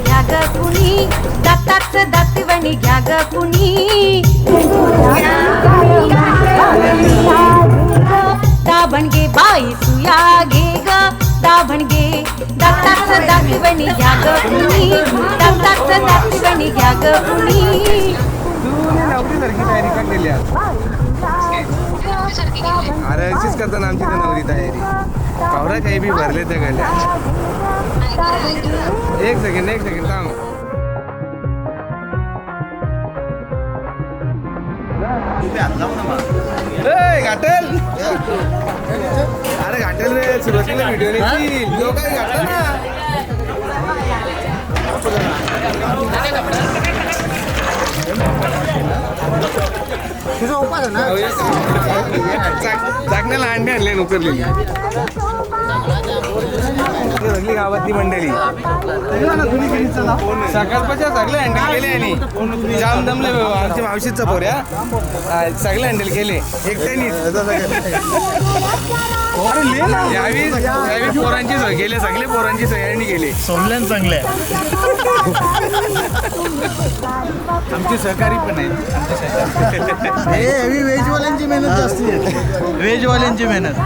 घ्या ग कुणी दाताच दातवणी घ्या ग कुणी दाभण घे बाई सुया घे ग दाभण घे दाताच दातवणी घ्या ग कुणी दाताच दातवणी घ्या ग कुणी नवरीसारखी तयारी का केली अरे अशीच करताना आमची तर नवरी तयारी पावरा काही बी भरले त्या गल्या एक सेकंड थांब घाटेल अरे घाटेल रे सुरुवातीला व्हिडिओ काय घाटल ना जागण्याला अंडे आणले उकरलेली सगळी गावातली मंडळी सकाळपासून सगळे हँडल केले आणि जाम दमले आमच्या मावशीचा पोऱ्या सगळे हँडल केले यावी पोरांची सोय गेले सगळे पोरांची सोय गेले सोमल्यान चांगले आमची सहकारी पण आहे व्हेजवाल्यांची मेहनत जास्ती आहे व्हेजवाल्यांची मेहनत